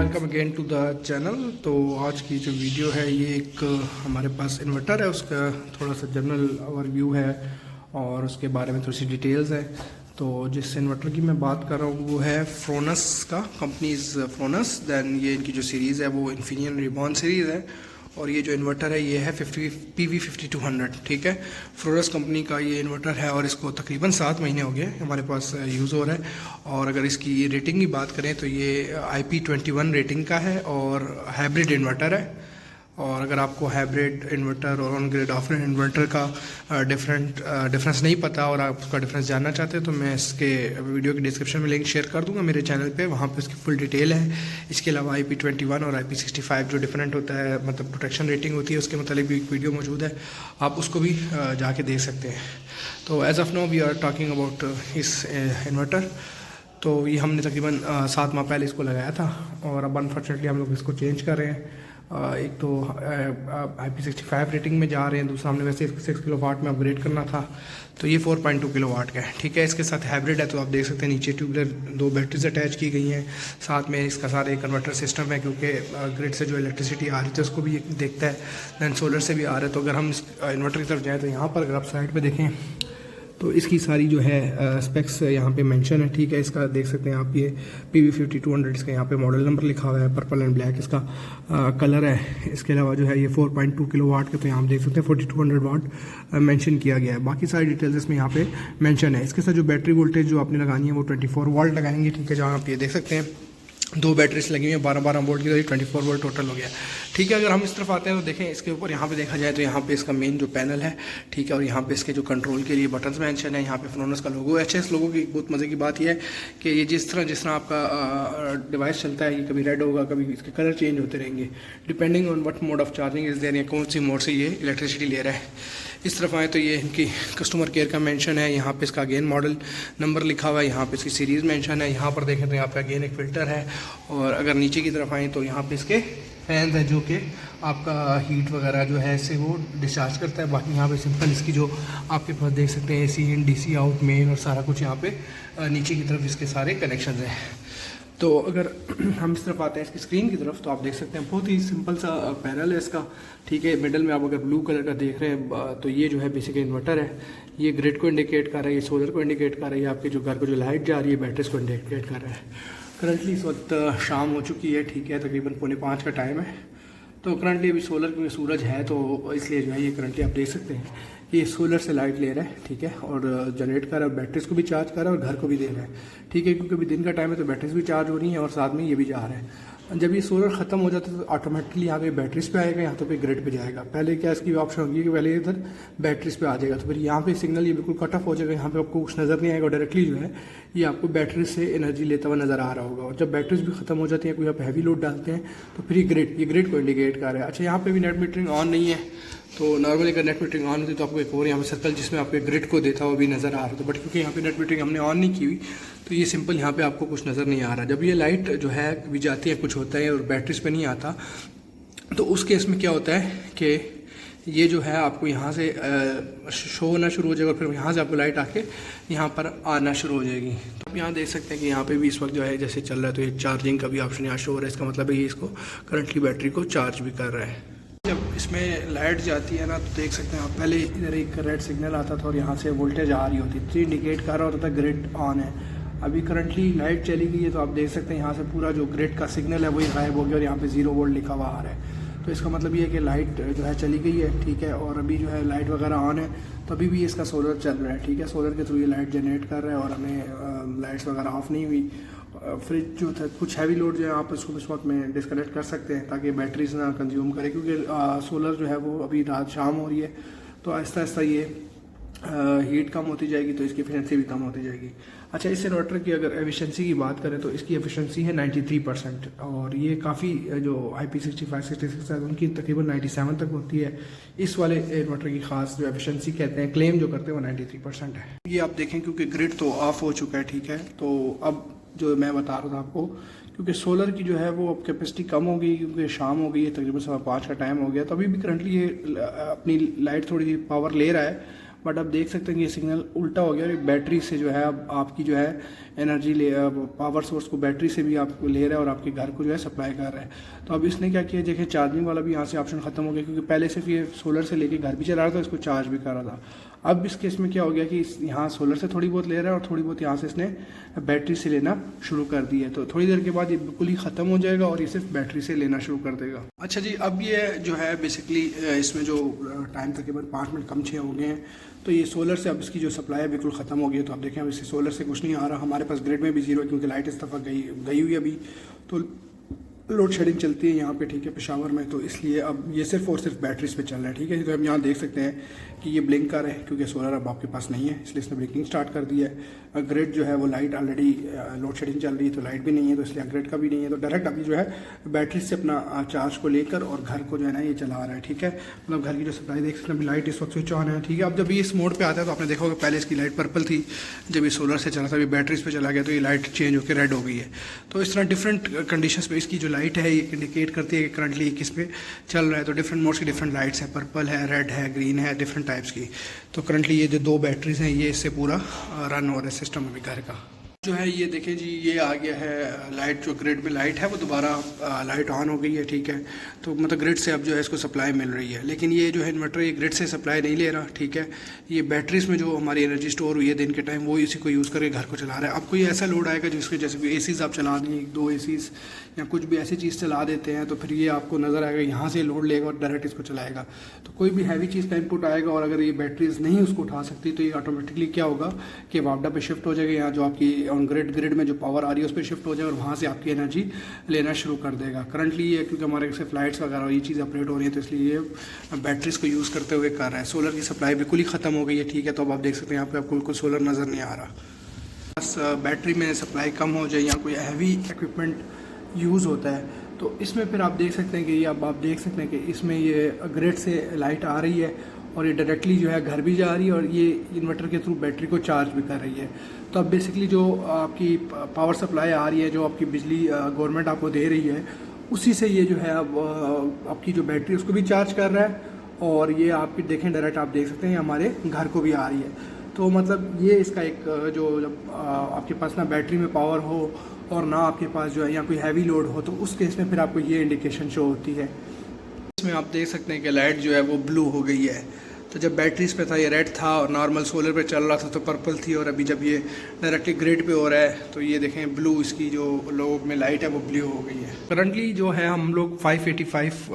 Welcome again to the channel. तो आज की जो वीडियो है ये एक हमारे पास इन्वर्टर है, उसका थोड़ा सा जनरल ओवरव्यू है और उसके बारे में थोड़ी सी डिटेल्स है। तो जिस इन्वर्टर की मैं बात कर रहा हूँ वो है फ्रोनस का, कंपनी इज़ फ्रोनस। दैन ये इनकी जो सीरीज़ है वो इन्फिनियन रिबॉन सीरीज़ है और ये जो इन्वर्टर है ये है PV5200, ठीक है। फ्लोरस कंपनी का ये इन्वर्टर है और इसको तकरीबन 7 महीने हो गए हमारे पास यूज़ हो रहा है। और अगर इसकी रेटिंग की बात करें तो ये IP21 रेटिंग का है और हाइब्रिड इन्वर्टर है। और अगर आपको हाइब्रिड इन्वर्टर और on grid of grid inverter का डिफरेंस नहीं पता और आप उसका डिफरेंस जानना चाहते हैं तो मैं इसके वीडियो के डिस्क्रिप्शन में लिंक शेयर कर दूंगा मेरे चैनल पे, वहाँ पे इसकी फुल डिटेल है। इसके अलावा IP21 और IP65 जो डिफरेंट होता है, मतलब प्रोटेक्शन रेटिंग होती है, उसके मतलब भी एक वीडियो मौजूद है, आप उसको भी जाके देख सकते हैं। तो as of now we are talking about इस इन्वर्टर। तो ये हमने तकरीबन 7 माह पहले इसको लगाया था और अब अनफॉर्चुनेटली हम लोग इसको चेंज कर रहे हैं। एक तो IP65 रेटिंग में जा रहे हैं, दूसरा हमने वैसे 6 किलोवाट में अपग्रेड करना था, तो ये 4.2 किलोवाट का है, ठीक है। इसके साथ हाइब्रिड है, तो आप देख सकते हैं नीचे ट्यूबलर 2 बैटरीज अटैच की गई हैं, साथ में इसका सारा एक कन्वर्टर सिस्टम है क्योंकि ग्रिड से जो इलेक्ट्रिसिटी आ रही थी उसको भी देखता है, दैन सोलर से भी आ रहा है। तो अगर हम इस इन्वर्टर की तरफ जाएँ तो यहाँ पर अगर आप साइड पर देखें तो इसकी सारी जो है स्पेक्स यहाँ पे मेंशन है, ठीक है। इसका देख सकते हैं आप, ये PV5200 इसका यहाँ पे मॉडल नंबर लिखा हुआ है, पर्पल एंड ब्लैक इसका कलर है। इसके अलावा जो है ये 4.2 किलोवाट के, तो यहाँ आप देख सकते हैं 4200 वाट मेंशन किया गया है। बाकी सारी डिटेल्स इसमें यहाँ पे मेंशन है। इसके साथ जो बैटरी वोल्टेज जो आपने लगानी है वो 24 वोल्ट लगाएंगे, ठीक है। जहाँ आप ये देख सकते हैं 2 बैटरीज लगी हुई हैं 12-12 वोल्ट की, तो 24 वोल्ट टोटल हो गया, ठीक है। अगर हम इस तरफ आते हैं तो देखें इसके ऊपर यहाँ पे देखा जाए तो यहाँ पे इसका मेन जो पैनल है, ठीक है, और यहाँ पे इसके जो कंट्रोल के लिए बटन्स मेंशन है, यहाँ पे फ्रोनस का लोगो है। अच्छा, इस लोगो की बहुत मज़े की बात यह है कि ये जिस तरह आपका डिवाइस चलता है, ये कभी रेड होगा, कभी इसके कलर चेंज होते रहेंगे depending on what mode of charging is there, कौन सी मोड से ये इलेक्ट्रिसिटी ले रहा है। इस तरफ आए तो ये इनकी कस्टमर केयर का मेंशन है, यहाँ पे इसका अगेन मॉडल नंबर लिखा हुआ है, यहाँ पे इसकी सीरीज़ मेंशन है। यहाँ पर देखें तो यहाँ पे अगेन एक फ़िल्टर है और अगर नीचे की तरफ आएँ तो यहाँ पे इसके फैंस है जो कि आपका हीट वगैरह जो है इससे वो डिस्चार्ज करता है। बाकी यहाँ पे सिंपल इसकी जो आपके पास देख सकते हैं AC इन, DC आउट, मेन और सारा कुछ यहाँ पे नीचे की तरफ इसके सारे कनेक्शन हैं। तो अगर हम इस तरफ आते हैं इसकी स्क्रीन की तरफ तो आप देख सकते हैं बहुत ही सिंपल सा पैनल है इसका, ठीक है। मिडल में आप अगर ब्लू कलर का देख रहे हैं तो ये जो है बेसिकली इन्वर्टर है, ये ग्रिड को इंडिकेट कर रहा है, ये सोलर को इंडिकेट कर रहा है, ये आपके जो घर को जो लाइट जा रही है बैटरीज को इंडिकेट कर रहा है। करंटली इस वक्त शाम हो चुकी है, ठीक है, तकरीबन 4:45 का टाइम है। तो करंटली अभी सोलर क्योंकि सूरज है तो इसलिए जो है ये करंटली आप देख सकते हैं ये सोलर से लाइट ले रहा है, ठीक है, और जनरेट कर रहा है, बैटरीज को भी चार्ज कर रहा है और घर को भी दे रहा है, ठीक है, क्योंकि अभी दिन का टाइम है तो बैटरीज भी चार्ज हो रही हैं और साथ में ये भी जा रहा है। जब ये सोलर ख़त्म हो जाता है तो ऑटोमेटिकली यहाँ पे बैटरीज पे आएगा, यहाँ तो पे ग्रिड पे जाएगा। पहले क्या इसकी ऑप्शन होगी कि पहले इधर बैटरीज पे आ जाएगा, तो फिर यहाँ पे सिग्नल ये बिल्कुल कट ऑफ हो जाएगा, यहाँ पे आपको कुछ नज़र नहीं आएगा, डायरेक्टली जो है ये आपको बैटरी से एनर्जी लेता हुआ नज़र आ रहा होगा। और जब बैटरीज भी खत्म हो जाती है, कोई आप हैवी लोड डालते हैं तो फिर ये ग्रिड को इंडिकेट कर रहा है। अच्छा, यहाँ पे भी नेट मीटरिंग ऑन नहीं है, तो नॉर्मली अगर नेट मीटरिंग ऑन होती तो आपको एक और यहाँ पे सर्कल जिसमें आपके ग्रिड को देता हुआ भी नज़र आ रहा था, बट क्योंकि यहाँ पे नेट मीटरिंग हमने ऑन नहीं की हुई तो ये सिंपल यहाँ पे आपको कुछ नज़र नहीं आ रहा। जब ये लाइट जो है भी जाती है कुछ होता है और बैटरीज पे नहीं आता, तो उस केस में क्या होता है कि ये जो है आपको यहाँ से शो होना शुरू हो जाएगा, फिर यहाँ से आपको लाइट आके यहाँ पर आना शुरू हो जाएगी। तो आप यहाँ देख सकते हैं कि यहाँ पे भी इस वक्त जो है जैसे चल रहा है तो ये चार्जिंग का भी ऑप्शन यहाँ शो हो रहा है, इसका मतलब है ये इसको करंटली बैटरी को चार्ज भी कर रहा है। जब इसमें लाइट जाती है ना तो देख सकते हैं आप, पहले इधर एक रेड सिग्नल आता था और यहाँ से वोल्टेज आ रही होती थी, इंडिकेट कर रहा होता था ग्रिड ऑन है। अभी करंटली लाइट चली गई है तो आप देख सकते हैं यहाँ से पूरा जो ग्रिड का सिग्नल है वही गायब हो गया और यहाँ पे 0 वोल्ट लिखा हुआ आ रहा है। तो इसका मतलब ये है कि लाइट जो है चली गई है, ठीक है, और अभी जो है लाइट वगैरह ऑन है तो अभी भी इसका सोलर चल रहा है, ठीक है। सोलर के थ्रू ये लाइट जनरेट कर रहा है और हमें लाइट्स वगैरह ऑफ नहीं हुई। फ्रिज जो था कुछ हैवी लोड जो है आप इसको इस वक्त में डिस्कनेक्ट कर सकते हैं ताकि बैटरीज ना कंज्यूम करे, क्योंकि सोलर जो है वो अभी रात शाम हो रही है तो आहिस्ता आहिस्ता ये हीट कम होती जाएगी तो इसकी एफिशिएंसी भी कम होती जाएगी। अच्छा, इस इन्वर्टर की अगर एफिशिएंसी की बात करें तो इसकी एफिशिएंसी है 93% और ये काफ़ी जो IP65 66 है उनकी तकरीबन 97 तक होती है। इस वाले इन्वर्टर की खास जो एफिशिएंसी कहते हैं, क्लेम जो करते हैं वो 93% है। ये आप देखें क्योंकि ग्रिड तो ऑफ हो चुका है, ठीक है। तो अब जो मैं बता रहा था आपको, क्योंकि सोलर की जो है वो अब कैपेसिटी कम हो गई क्योंकि शाम हो गई है, तकरीबन 5:15 का टाइम हो गया, तो अभी भी करंटली ये अपनी लाइट थोड़ी सी पावर ले रहा है, बट आप देख सकते हैं कि ये सिग्नल उल्टा हो गया और बैटरी से जो है अब आपकी जो है एनर्जी ले पावर सोर्स को बैटरी से भी आपको ले रहा है और आपके घर को जो है सप्लाई कर रहा है। तो अब इसने क्या किया, देखिए चार्जिंग वाला भी यहाँ से ऑप्शन ख़त्म हो गया, क्योंकि पहले सिर्फ ये सोलर से लेके घर भी चला रहा था, इसको चार्ज भी कर रहा था। अब इस केस में क्या हो गया कि यहाँ सोलर से थोड़ी बहुत ले रहा है और थोड़ी बहुत यहाँ से इसने बैटरी से लेना शुरू कर दी है। तो थोड़ी देर के बाद ये बिल्कुल ही ख़त्म हो जाएगा और ये सिर्फ बैटरी से लेना शुरू कर देगा। अच्छा जी, अब ये जो है बेसिकली इसमें जो टाइम तकरीबन 5 मिनट कम 6 हो गए हैं, तो ये सोलर से अब इसकी जो सप्लाई है बिल्कुल ख़त्म हो गई है। तो आप देखें अब इससे सोलर से कुछ नहीं आ रहा, हमारे पास ग्रिड में भी जीरो है क्योंकि लाइट इस दफ़ा गई हुई अभी, तो लोड शेडिंग चलती है यहाँ पे, ठीक है, पेशावर में, तो इसलिए अब ये सिर्फ और सिर्फ बैटरीज पे चल रहा है, ठीक है। तो हम यहाँ देख सकते हैं कि ये ब्लिंक कर रहा है क्योंकि सोलर अब आपके पास नहीं है, इसलिए इसने ब्लिंकिंग स्टार्ट कर दिया है। ग्रिड जो है वो लाइट ऑलरेडी लोड शेडिंग चल रही है तो लाइट भी नहीं है, तो इसलिए ग्रिड का भी नहीं है, तो डायरेक्ट अभी जो है बैटरी से अपना चार्ज को लेकर और घर को जो है ना ये चला रहा है, ठीक है। मतलब घर की जो सप्लाई देख सकते हैं, अभी लाइट इस वक्त स्विच ऑन है, ठीक है। अब जब ये इस मोड पे आता है तो आपने देखा होगा पहले इसकी लाइट पर्पल थी, जब ये सोलर से चला था, अभी बैटरीज पे चला गया तो ये लाइट चेंज होकर रेड हो गई है। तो इस तरह डिफरेंट कंडीशंस पे इसकी जो लाइट है ये इंडिकेट करती है कि करंटली किस पे चल रहा है। तो डिफरेंट मोड्स की डिफरेंट लाइट्स हैं, पर्पल है, रेड है, ग्रीन है, डिफरेंट टाइप्स की। तो करंटली ये जो 2 बैटरीज हैं ये इससे पूरा रन हो रहा है सिस्टम अभी घर का जो है। ये देखें जी, ये आ गया है लाइट, जो ग्रिड में लाइट है वो दोबारा लाइट ऑन हो गई है, ठीक है। तो मतलब ग्रिड से अब जो है इसको सप्लाई मिल रही है, लेकिन ये जो है इन्वर्टर ये ग्रिड से सप्लाई नहीं ले रहा, ठीक है। ये बैटरीज में जो हमारी एनर्जी स्टोर हुई है दिन के टाइम वो इसी को यूज़ करके घर को चला रहा है। अब कोई ऐसा लोड आएगा जिसके जैसे कि एसीज आप चला दें, 2 एसीज या कुछ भी ऐसी चीज़ चला देते हैं, तो फिर ये आपको नज़र आएगा यहाँ से लोड लेगा और डायरेक्ट इसको चलाएगा। तो कोई भी हैवी चीज़ का इनपुट आएगा और अगर ये बैटरीज नहीं उसको उठा सकती तो ये ऑटोमेटिकली क्या होगा कि वापडा पे शिफ्ट हो जाएगा, यहाँ जो आपकी ऑन ग्रिड में जो पावर आ रही है उस पर शिफ्ट हो जाएगा और वहाँ से आपकी एनर्जी लेना शुरू कर देगा। करंटली ये क्योंकि हमारे से फ्लाइट्स वगैरह ये चीज़ ऑपरेट हो रही है तो इसलिए ये बैटरीज को यूज़ करते हुए कर रहा है। सोलर की सप्लाई बिल्कुल ही ख़त्म हो गई है, ठीक है। तो अब आप देख सकते हैं यहाँ पे आपको बिल्कुल सोलर नज़र नहीं आ रहा। बस बैटरी में सप्लाई कम हो जाए या कोई हैवी इक्विपमेंट यूज़ होता है तो इसमें फिर आप देख सकते हैं कि ये अब आप देख सकते हैं कि इसमें ये ग्रिड से लाइट आ रही है और ये डायरेक्टली जो है घर भी जा रही है और ये इन्वर्टर के थ्रू बैटरी को चार्ज भी कर रही है। तो अब बेसिकली जो आपकी पावर सप्लाई आ रही है, जो आपकी बिजली गवर्नमेंट आपको दे रही है, उसी से ये जो है अब आपकी जो बैटरी उसको भी चार्ज कर रहा है और ये आपकी देखें डायरेक्ट आप देख सकते हैं हमारे घर को भी आ रही है। तो मतलब ये इसका एक जो जब आपके पास ना बैटरी में पावर हो और ना आपके पास जो है या कोई हैवी लोड हो तो उस केस में फिर आपको ये इंडिकेशन शो होती है। इसमें आप देख सकते हैं कि लाइट जो है वो ब्लू हो गई है। तो जब बैटरीज पे था ये रेड था और नॉर्मल सोलर पे चल रहा था तो पर्पल थी, और अभी जब ये डायरेक्टली ग्रिड पे हो रहा है तो ये देखें ब्लू, इसकी जो लोग में लाइट है वो ब्लू हो गई है। करंटली जो है हम लोग 585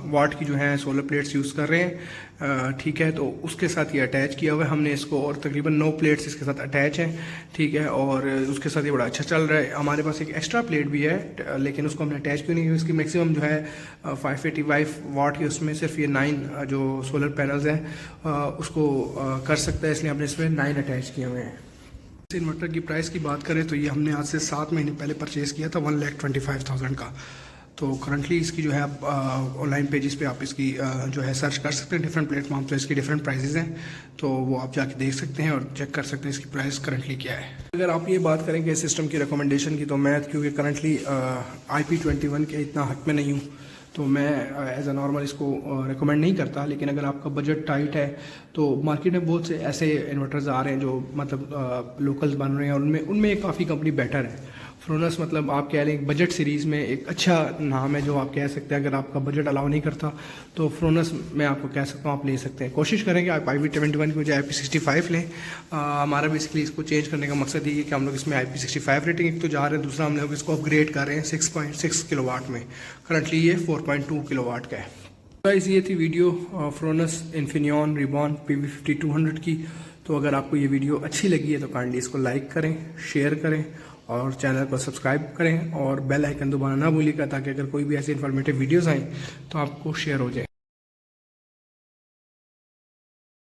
वाट की जो है सोलर प्लेट्स यूज़ कर रहे हैं, ठीक है। तो उसके साथ ये अटैच किया हुआ है हमने इसको और तकरीबन 9 प्लेट्स इसके साथ अटैच हैं, ठीक है। और उसके साथ ये बड़ा अच्छा चल रहा है। हमारे पास एक एक्स्ट्रा प्लेट भी है लेकिन उसको हमने अटैच क्यों नहीं किया, इसकी मैक्सिमम जो है 585 वाट की, उसमें सिर्फ ये 9 जो सोलर पैनल्स हैं उसको कर सकता है, इसलिए हमने इसमें 9 अटैच किए हुए हैं। इस इन्वर्टर की प्राइस की बात करें तो ये हमने आज से 7 महीने पहले परचेज़ किया था 1,25,000 का। तो करंटली इसकी जो है आप ऑनलाइन पेजेस पे आप इसकी जो है सर्च कर सकते हैं, डिफरेंट प्लेटफॉर्म पे इसकी डिफरेंट प्राइसेस हैं, तो वो आप जाके देख सकते हैं और चेक कर सकते हैं इसकी प्राइस करंटली क्या है। अगर आप ये बात करेंगे सिस्टम की रिकमेंडेशन की, तो मैं क्योंकि करंटली IP21 के इतना हक में नहीं हूँ तो मैं एज अ नॉर्मल इसको रिकमेंड नहीं करता। लेकिन अगर आपका बजट टाइट है तो मार्केट में बहुत से ऐसे इन्वर्टर्स आ रहे हैं जो मतलब लोकल्स बन रहे हैं और उनमें काफ़ी कंपनी बेटर है। फ्रोनस मतलब आप कह लें बजट सीरीज़ में एक अच्छा नाम है जो आप कह सकते हैं। अगर आपका बजट अलाउ नहीं करता तो फ्रोनस मैं आपको कह सकता हूँ आप ले सकते हैं। कोशिश करेंगे आप IP21 की बजाय IP65 लें। हमारा बेसिकली इसको चेंज करने का मकसद ये है कि हम लोग इसमें IP65 रेटिंग एक तो जा रहे हैं, दूसरा हम लोग इसको अपग्रेड कर रहे हैं 6.6 किलोवाट में। करंटली ये 4.2 किलोवाट का है। गाइस ये थी वीडियो फ्रोनस इन्फिनियॉन रिबॉन PV5200 की। तो अगर आपको ये वीडियो अच्छी लगी है तो काइंडली इसको लाइक करें, शेयर करें और चैनल को सब्सक्राइब करें और बेल आइकन दबाना ना भूलिएगा ताकि अगर कोई भी ऐसे इन्फॉर्मेटिव वीडियोस आएँ तो आपको शेयर हो जाए।